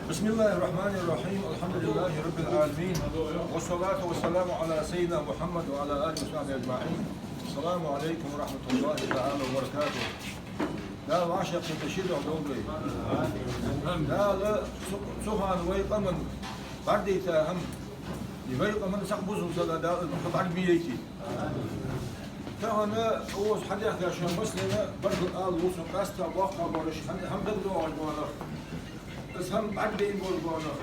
بسم الله الرحمن الرحيم. الحمد لله رب العالمين، والصلاة والسلام على سيدنا محمد وعلى آله وصحبه أجمعين. السلام عليكم ورحمة الله تعالى وبركاته. لا وعشق تشيد عدوبي لا سوهان ويقمن بردي تاهم يويقمن سقبوزن سلا دا بعد بيجي تاهنا اوز حديث يا شيخ مسلم برضو قال وصل قاستا واقع بورش هم دغدو عجوانا بس هم بعد بين بورغانا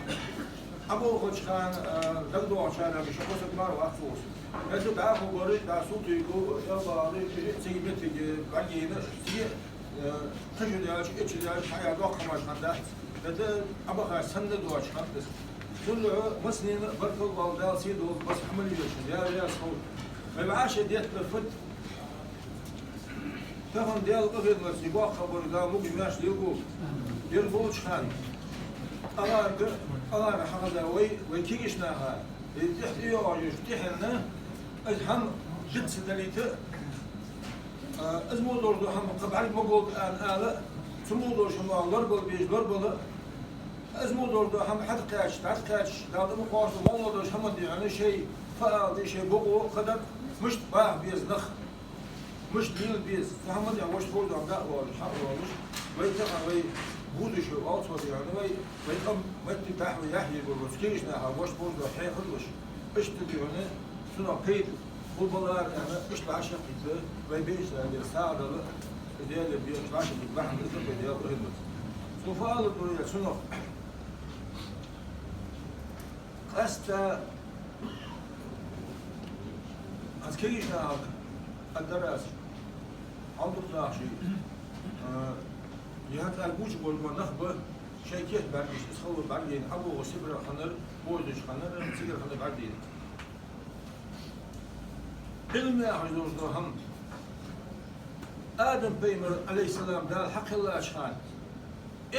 ابو خوش خان دغدو عشان مش قصه مار واقفوس هذا بعرفوا بورش دا صوت يقول يا باري سيبتي بعدين تجد يا شيخ اتش يا حياه واقع ما شنده هذا ابغى سند واش خمس كل مسلم برضو والدا سيدو بس حمل يا صوت ما معاش ديت بالفت تاهم ديال قبل ما سيبوا خبر دا مو بيماش ديالو ديال بوش خان أنا حقدا وي كيشناها يحيو يفتحنا هم جد سدليته ازمو دور هم قبل ما قلت الان سمو دور شنو لربل بيج لربل ازمو دور هم حد كاش هذا مو قاص مو دور هم يعني شيء فاضي شيء بقو قدر مش باه بيز نخ مش ديل بيز فهم يعني واش تقول عم دعوه الحق مش ويتقى وي بودش واصل يعني ويقوم متفتح ويحيي بالروسكيشنا واش تقول حي خلوش ايش تدي هنا شنو قيد فوتبولار انا ايش العشق كده ويبيش هذه الساعه ديال بيش العشق البحر مثل ديال الهند سوف قال شنو قستا أذكرنا الدراسة عندك لا شيء يهات البوج والما نخبة شيء كيف بعدش تسخور بعدين أبو وسبر خنر بودش خنر سير خنر بعدين علم يحجزون هم آدم بيمر عليه السلام دال حق الله أشخان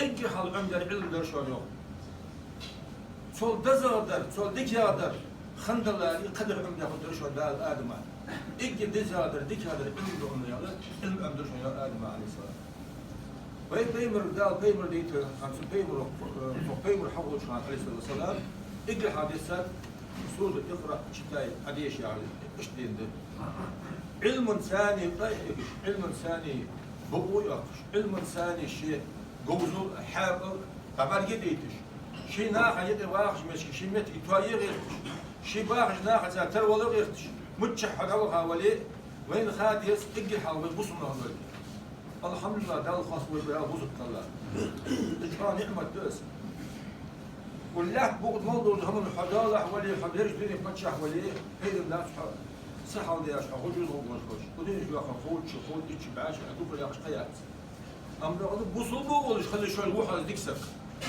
إنك حال عمدر علم در شو اليوم صول دزادر صول دكيادر خندلاري قدر عمدي خدر شو دال آدم إجي دزادر دكيادر علم دون يلا علم عمدر شو آدم عليه السلام وين بيمر دال بيمر ديت خمس بيمر بيمر حول شو عليه السلام إجي حادثات سورة اقرأ شتاي أديش يعني إيش دين ده علم ثاني علم ثاني بقوي أخش علم ثاني شيء جوزو حاقل طبعا جديتش شيء ناخذ يدي واخش ماشي شيء مت يتواير غيرتش شيء باخش ناخذ زاتر ولا غيرتش متشحر او حوالي وين خاديس اجي حاول بص من هذول الحمد لله ده الخاص ويبقى بوزك الله اجرا نعمه دس والله بوقت موضوع هم الحضاره حوالي حبيرش ديني متشح حوالي هي الناس صحه ولا اشحال خرجوا خوش ودين جو خود شخود اتش باش ادوك يا قيات امر بوصلوا ولا خلي شويه الواحد ديكسك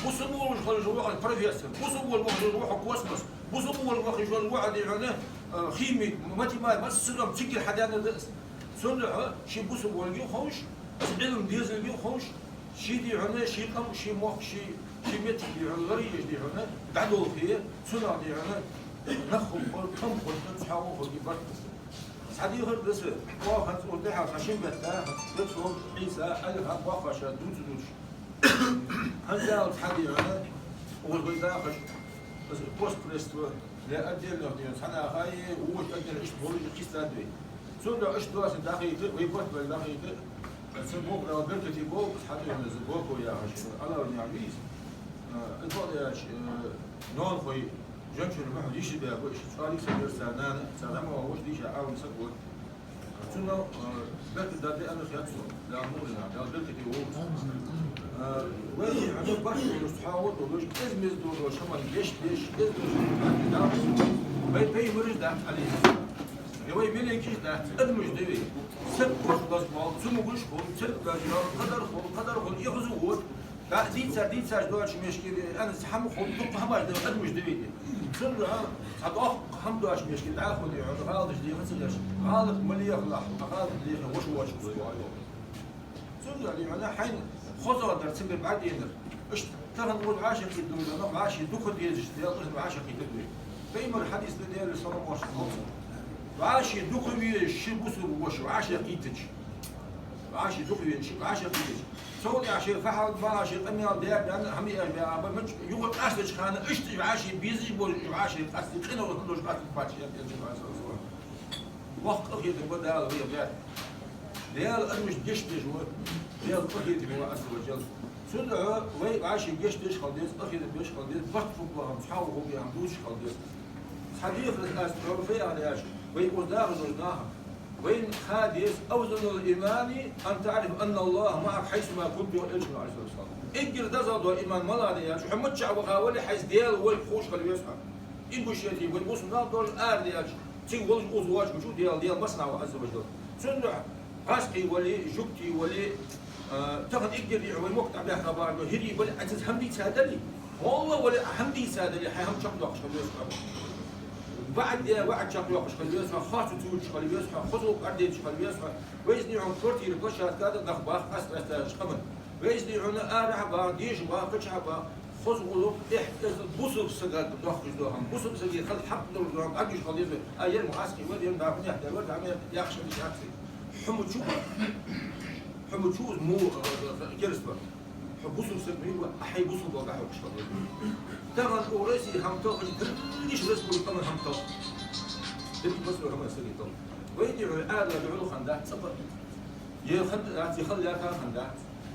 بوصلوا ولا خلي الواحد بريفيسر بوصلوا الواحد يروح كوسمس بوصلوا الواحد يروح الواحد يعني خيمي ما السلم تسجل حدانا سنة شي بوصلوا ولا خوش علم ديزل بيو خوش شي دي هنا شي قم شي موخ شي متر دي غريج دي هنا بعدو فيه سنة دي هنا نخل كم خل تحاول في برد حدي غير بس واخد وضحى خشم بتاع بتصور عيسى ألف واخد دوش هذا الحدي هنا والغداء بس بوست بريستو لا أدي له ديوس أنا هاي هو تقدر إيش بقول لك كيس تدري سودا إيش دواس دقيقة ويبوت بالدقيقة سبوك لو بركتي بوك حتى من زبوكو يا عشان الله ونعميز الفاضي يا نون خوي جنشر المحل يشبه وش صاري سير سنان سلام وش ديش عاون سكوت شنو بيت دادي أنا خياتو لا مولنا لا بركتي هو وين عندو برشا وستحاول ولوش إزمز دور شمال ليش بي مرج ده عليه يوي ملكيش ده أدمج دوي سب قش بسمال سمو قش خل سب باجر قدر خل يخزوه لا ديت ساج دوش مشكلة أنا سحم خل دق هماش ده أدمج دوي سر هذا هم دوش مشكلة عاخد يعني غالط دي خسرش غالط مليح لا غالط دي وش سر يعني حين خذوا در تسمى بعدين ايش ترى نقول عاشق يدوي انا عاشق دوك ديال يلا عاشق يدوي بيمر حديث ديال صلى الله عليه وسلم عاشق دوك بي الشبوس وش عاشق يتج عاشي تقوي شيء عاشي قيش سوي عاشي فحل عاشي قمي ده لأن هم يا مش يقول أسلج خانة إشتي عاشي بيزي بول عاشي أسلج خنا ولا كلش قاعد فاتش يا جماعة وقت أخير تقول ده هذا هي بيت ده أنا مش جيش هو ده أخير هو عز وجل سنة وين عاشي جيش خلديس أخير بيش خلديس بطفق وهم صحوا هم يعملوش خلديس حديث الأسرار في علياش ويقول داخل وجناها وين حادث أوزن الإيمان أن تعرف أن الله معك حيثما كنت وإلشنا عليه الصلاة والسلام إنجر دزاد والإيمان ملا دياش وحمد شعب وخاولي حيث ديال والخوش خلي يسمع إن بشيتي والبوس نال دول آر دياش تي ولج أزواج وشو ديال مصنع عز وجل سنة قاسقي ولي جبتي ولي تاخذ إنجر يعوي مقطع بها خبار هري ولي عزيز حمدي سادلي والله ولا حمدي سادلي حيهم شق داقش خلي يسمع بعد شق يوقش خلي يسمع خاص توج خلي يسمع خذوا قردين خلي يسمع ويزني عن كرتي ركشات كذا نخبخ أسرع شقمن ويزني عن أرعبا ديش وقشعبا خذوا إحدى بوسق سجاد داخل دوهم بوسق سجاد خل حق دوهم أجيش خلي يسمع أيام معسكر ودي أنا بعرف يحتاج ودي عم يخشى مش عكسي حمد شو مو جرسبا بوسق سجاد أحي بوسق وقع وقش خلي ترى الأوراسي هم تاخذ ليش بس كل كمان هم تاخذ ده بس لو هم يصير يطلع ويدي الآلة يعملوا خندات صبر يخند يخلي لها خندات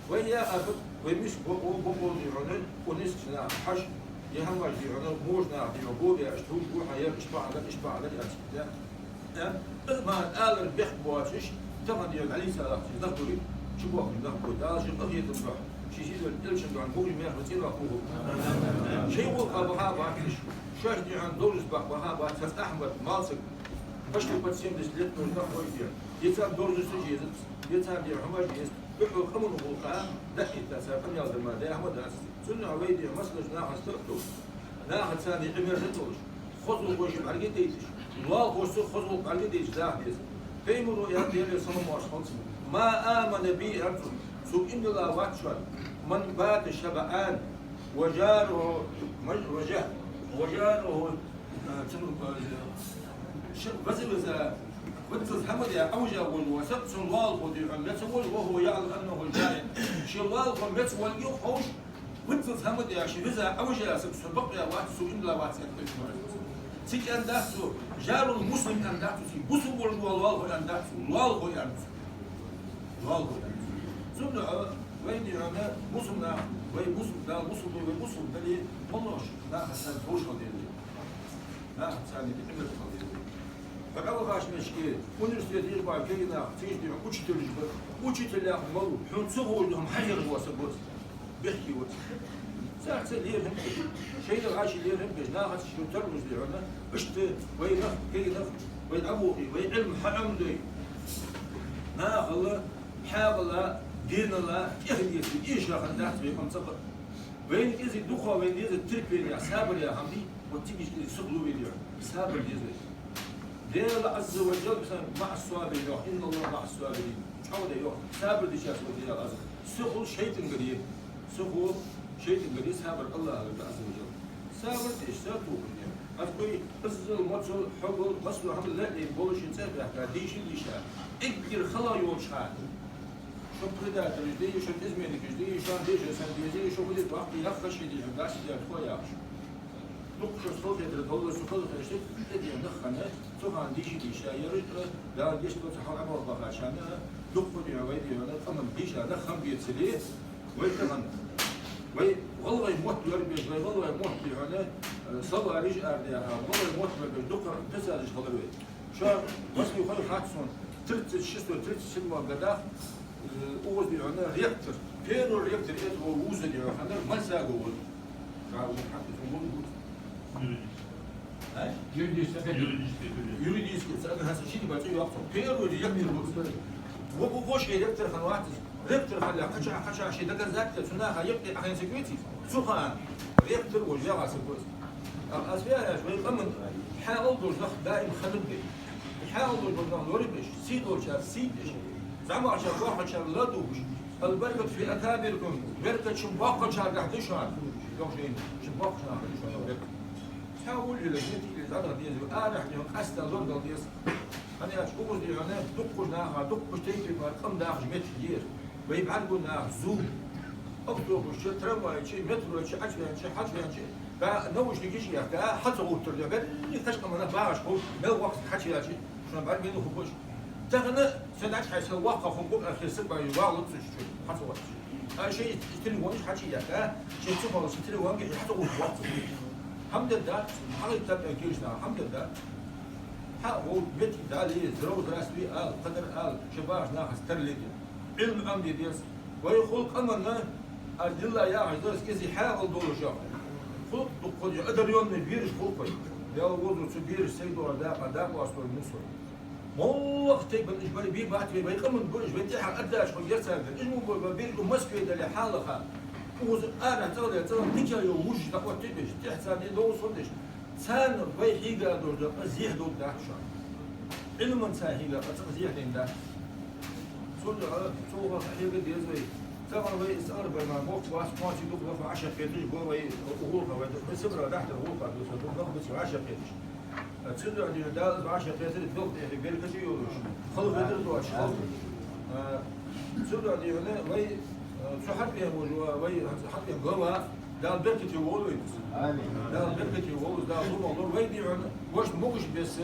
وهي أخذ ويمش بقول يعمل ونسنا حش يهم يعمل موجنا يعبود يشتون بوحة يشبع على الأشياء ما الآلة بيخبواتش تمن عليه سلام يدخلوا شو بقول يدخلوا ده شو قضية تصبح شيء الإلشن عن بوجي ما يخلصين ركوب شيء وقع بها بعدش شاهدي عن دولز بها بعد ساس أحمد ماسك باش تبغى تسيم دسلت من نخوي فيها يتساب دولز سجيز يتساب دي حماش يس بيحو خمن وقوقها دقي تساب كم يالد ما ده أحمد أس سنة عبيدي مسلج ناخذ تقتل ناخذ ثاني عمر رتوش خذوا وش بعرقي تيجي الله وسو خذوا بعرقي تيجي ده يس فيمروا يا ديال صنم واشخاص ما آمن بي أنتم سوق إن الله واتشوال من بات شبعان وجاره بس إذا كنت محمد يا أوجا والوسط سنوال ودي عمتول وهو يعلم أنه الجاهل شلوال عمتول يوحوش كنت محمد يا شبزا أوجا سبق يا واحد سوق إن الله واتشوال سيك أن داتو جار المسلم أن داتو سي بوسو والوال أن داتو والوال أن داتو سنة وين أنا مسلم وين مسلم لا مسلم وين مسلم بلي والله لا حسن فوش خديري لا حسن يتعمل خديري فقالوا غاش مشكلة ونرسل يربع كينا تيجي وش ترجع وش تلاقي ملو حون صغوا لهم حجر وسبوس بيحكي وش ساعة ليرهم شيء الغاش ليرهم بجناها شو ترمز لعنا بشت وين نف كي نف وين أبوي وين علم حرم لي ناخذ حاول دين الله يهدي إيش راح ندعس بيكم صبر وين إذا دخوا وين إذا تربي يا صابر يا حمدي وتيجي يسقلوا بيديو صابر يزيد دين الله عز وجل مع الصابرين إن الله مع الصابرين شو ده يوم صابر دي شاف ودي الله عز سقول شيء قريب سقول شيء قريب صابر الله عز وجل صابر إيش ساتو أذكري أزل مصل حقل مصل هم لا يبولش ينسى ديش اللي شاف إقدر خلا يوم شاف شو بدأت الجديد شو تزمن الجديد شو عنديش سنديزي شو بدأت وقت يخش يدي جداش يا أخويا ياش نقش الصوت يتطور الصوت يشتت تدي ندخنه شو عنديش دي شاير لا ديش تو تحاول عبر بقى عشان دخل يا ويدي ولا ثمن ديش دخن بيتسليه ويتمن وي والله يموت يربي والله يموت يعني صلى رجع أرديها والله يموت بالدكتور تسأل إيش خلوه شو بس يخلي حادثون تلت شستو تلت سلمة قداخ اوز دي عنا ريكتر فينو ريكتر ايه هو وزن يا خنا ما ساقو قالوا حتى في موجود يريديس انا هسه شيء بقى يوقف فينو ريكتر وش ريكتر خنوات ريكتر خلى خشع شيء ده ذات سناها يبقي عن سكويتي سخان ريكتر وجاء سكويتي اسبيا شوي قمن حاول دور دائم خلبي حاول دور لوريبش سيدور شاف سيدش زعما عشان واحد شان لا دوش البركة في أكابركم بركة شباقة شان قاعد يشعر يوشين شباقة شان قاعد يشعر بركة حاول إلى جنتي إلى زعما ديز أنا حديهم أستا لورد ديز أنا أشوف دي أنا دق ناها دق بتيجي بارقام داخل متر كبير ويبعد قلنا زوم أكتب وش ترى شيء متر شيء حاجة شيء فنوش نجيش يا أخي حتى قلت له قال لي تشكى من باعش هو لا وقت حكي يا شيء شلون بعد بينه خبوش تغنى سنعش حيصير واقع خبوك أخي سبع يواغل تشوف حتى وقت شيء تلي وانش حكي يا أخي شيء تفضل شيء تلي وانش حتى قلت وقت الحمد لله حاجة تبع كيشنا الحمد لله هو بيت دالي زرو دراسي قدر شباب ناقص ترليد علم أمدي ديس ويخلق أمرنا الله يا عزيز كذي حاول دور شاف خلق دقول يقدر يوم بيرش خلقي يا وضع سبير السيد ورداء وأصل المصر والله تيب الإجباري بيه بعد بيقوم نقولش بيتيح قداش ويرسل إنه بيرجو مسكوا إذا لحالها أنا ترى تيجي يوجد تقوى تبش تحسن يدور صدش سان بيحيجا دور زيه دور داكشان علم ساهيجا زيه لين صدق صوغ حيجا ديزوي طبعا بي إسأل بما موقف واس ما تدوق نفع 10 كيتش بوا بي غورقة بس سبرة تحت الغورقة بس دوق بس 10 كيتش تصير عندي دال 10 كيتش دوق يعني بير كتير يولوش خلف يدر دوش خلف تصير عندي هنا بي شو حد بيهم وجوا بي حد بيهم جوا دال بير كتير يولوش دال بير كتير يولوش دال طول عمره بي دي وش موجش بس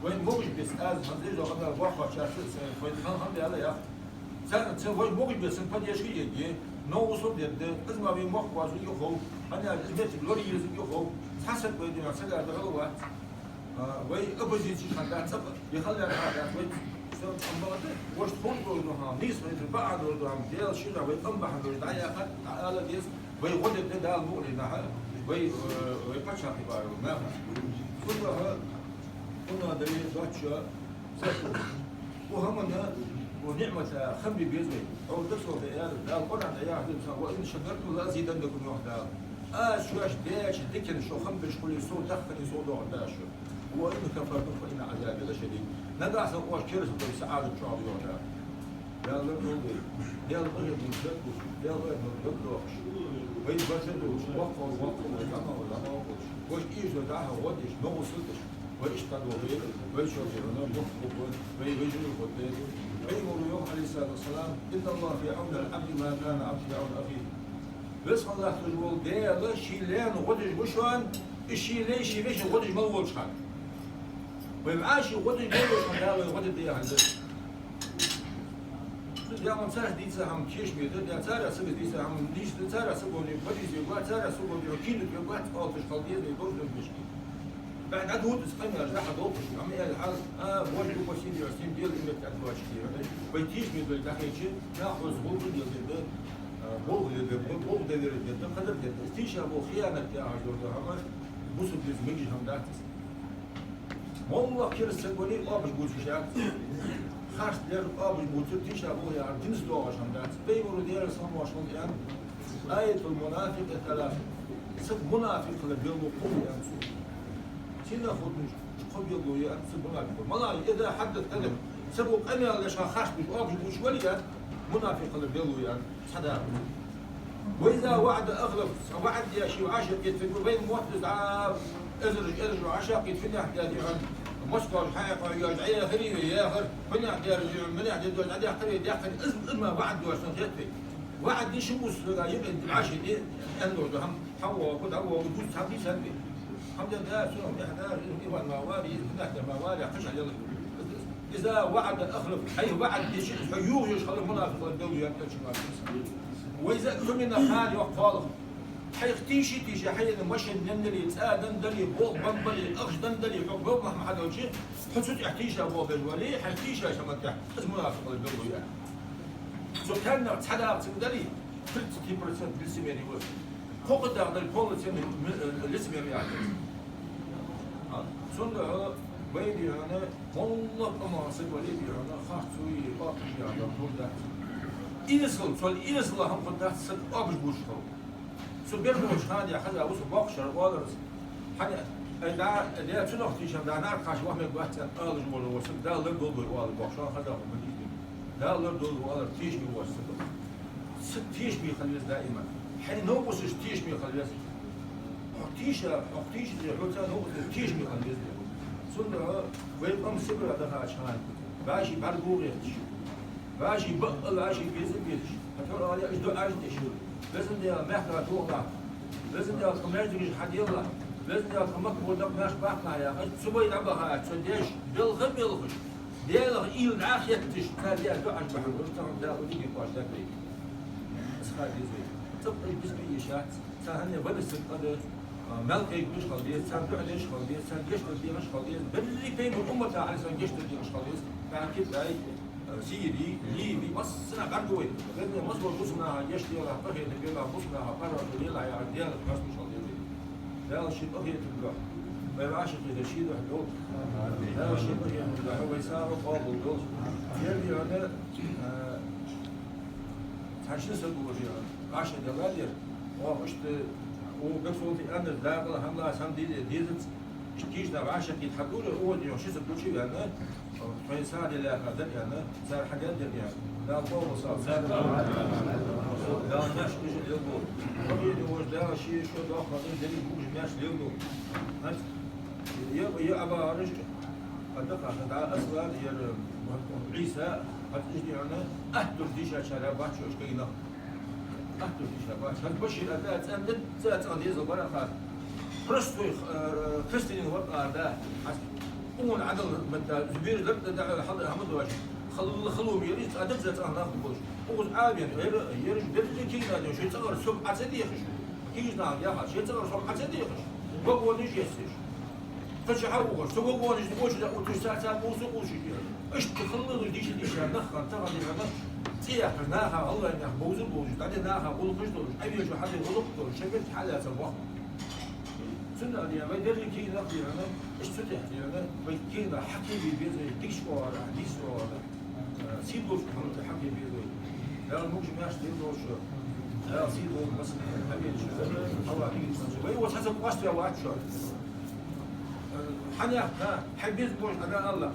وين موجش بس از هنزيد لو قبل واقع شاشة فين هم يلا يا سان سوي موجي بس نفدي شيء يجي نو وصل يد اسمع بين موق واسو يخو انا اسمت لوري يزي يخو حسب بيدي سجا دغوا وي اوبوزيشن كان سب يخلي هذا وي سو امبارح واش تقول له ها نيس من بعد له هم ديال شي وي امبح له دايا قد على ديس وي غد ده المؤلي نها وي باتشا كبار ما كلها دليل باتشا وهم ونعمة خمي بيزوي أو تصور ديار لا القرآن يا أهل وإن شكرتم لأزيدنكم وحده شواش داش دكن شو خم بشكل يسوع دخل يسوع داش وإن كفرتم فإن عذابي لشديد نقع سوى كرس بسعادة شعب يوحده يا الله نقول يا الله من جد يا الله من جد وين بجدوا وقفوا ولا ما وش إيش ودعها ودش ما وصلتش وإيش قالوا غير وإيش يقولون مخبط ويجري الخطيب ويقول يوم عليه الصلاة والسلام إن الله في عون العبد ما كان عبد في عون أخيه بس الله تقول ده شيلان وغدش بشوان الشيلان شي بيش وغدش مول شحال ويبعاش وغدش مول شحال ده وغدش دي عنده يا من سار دي سهم كيش بيد يا سار سب دي سهم ديش سار سبوني بدي يقول سار سبوني وكيل يقول أوتش خليه يدور بالمشكلة بعد عاد هو تسقينا راح دوق عم هي الحال بوجه وسيم يرسم ديال اللي تعدوا كثير بيتيش من بالداخل شيء ناخذ غول ديال بوغ ديال قدر ديال استيشاب وخيانه تاع جور هما بوسو ديال ميجي هم داتس والله كير السبوني ابش بوس شاك خاص ديال ابش بوس تيشاب هو يا جنس دوغش هم داتس بيورو ديال صم واشون يعني آية المنافق ثلاثة سب منافق لبيلو قوي يعني سينا خدمش قبل يقولي أنت منافق والله إذا حدث كلام سبوا أنا ليش خاش بشواب مش وليا منافق اللي بيقولوا يعني صدق وإذا وعد أغلب وعد يا شيء وعشق يدفن بين موحد أزرج وعشق يدفن أحد عن مسكر حقيقة يرجع خريج يا آخر من يرجع من يرجع عندي خريج يأخذ اسم وعد وشن يدفن وعد دي شو مسلا يبقى العشق دي أنه هم حوا وكذا هو وجود حبي سنبي الحمد لله شنو احنا نبغى الموارد نحن الموارد قش على اذا وعد الاخلف اي وعد حيوه يشغل المنافق الدولي يمتلك واذا كنا حال يقال حيختيشي تيجي حي المشي نندلي تسادن دلي بوق بمبلي اخش دندلي حب ما حدا شيء حسيت احتيش ابو بالولي حيختيش يا شمتك المنافق الدولي يعني سو كان تحدى تندلي 30% بالسميري فوق الدغدغ البوليس الاسم يعني صندوق ويدي أنا والله أما سبولي أنا خاطوي باقي يعني بقول إنسل سؤال إنسل هم قد نحسد أبش بوشكو سو بيرموش هذا يا خذ أبوس باقشر والرس حنا ده شنو اختيشان ده نعرف خاش واحد يقول أحسن أرج ولا وسط ده اللي دول والله باقشر خذ أبو مدينة ده اللي دول والله تيجي وسط ستيش بيخليز دائما حين نوبس تيش بيخليز اختيش اللي حوتها نوبس تيش بيخليز سنة ويقوم سبرة دخل شان باشي برجوريش باشي بقى باشي بيزبيش هتقول عليه إيش دو أجدش لازم ده محتوى توقع لازم ده كمرجريش حد يلا لازم ده كمك بودك ماش باقنا يا أخي سوي لعبها تسديش بيلغم بيلغش ديال إيل عافية تش هذه دو أجبح وستهم ده وديك باش ده كريم أسخار يزوي طب البسبي يشات سهل بس قدر ملكي مش خالدية سان دعليش خالدية سان جيش خالدية مش خالدية بري بين الأمة على سان جيش خالدية مش خالدية كان كده أي سيري ليبي بس سنة قردوي لأن مصر بوسنا جيش ديالها بقية ديالها بوسنا قرر ديالها يا ديالها بس مش خالدية ده الشيء بقية تبلغ ما يبقاش كده شيء ده حلو ده الشيء بقية تبلغ هو يساوي قابل دوز يبي أنا تحشيس الجوج يعني 10 دلار وقشت وقفوا في أنا داخل هم سام ديزت كيش ده عشان يتحكوا له هو اللي يشيز الكوتشي يعني فيساعد إلى هذا يعني صار حاجات يعني لا هو صار لا مش مش اليوم هو ده شيء شو ده خاطر ده مش مش اليوم يا أبا رجل أتذكر هذا أسود يا عيسى هتجي يعني أهدر ديشة شرابات شو إيش كينا أهدر ديشة بات هالبشر أداة أندد زات عندي زبرة خال كريستوي كريستيان وقع ده أمون عدل من زبير درت ده حضر أحمد واجد خلوه يريد أدب زات أنا أخذ بوش أقول عابين يرج درجة كينا ده شيء صغر سب عتديخش كيش نعم يا خال شيء صغر سب عتديخش بقول نيجي يسيش فشحوه سو بقول نيجي بوش ده وتشتاع بوسو بوشي إيش تخلص ديش نخل ترى دي تيح ناها الله إنه بوزن بوجود بعدين ناها بقول قشطور أبي شو حد يقول قشطور شكل حالة سبوه سنة دي ما يدري كي نقي أنا إيش فتح يعني ما كينا حكي بيزي تكشوا حديث ولا سيدوش محمد حكي بيزي لا الموج ماش تيدوش لا سيدوش بس حبي شو الله يجي وهو حسب قشطة واحد شو حنيا ها حبيت بوش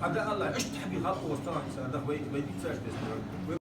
أداء الله إيش تحبي خلقه وستان إنسان ده بيبي تساعد بس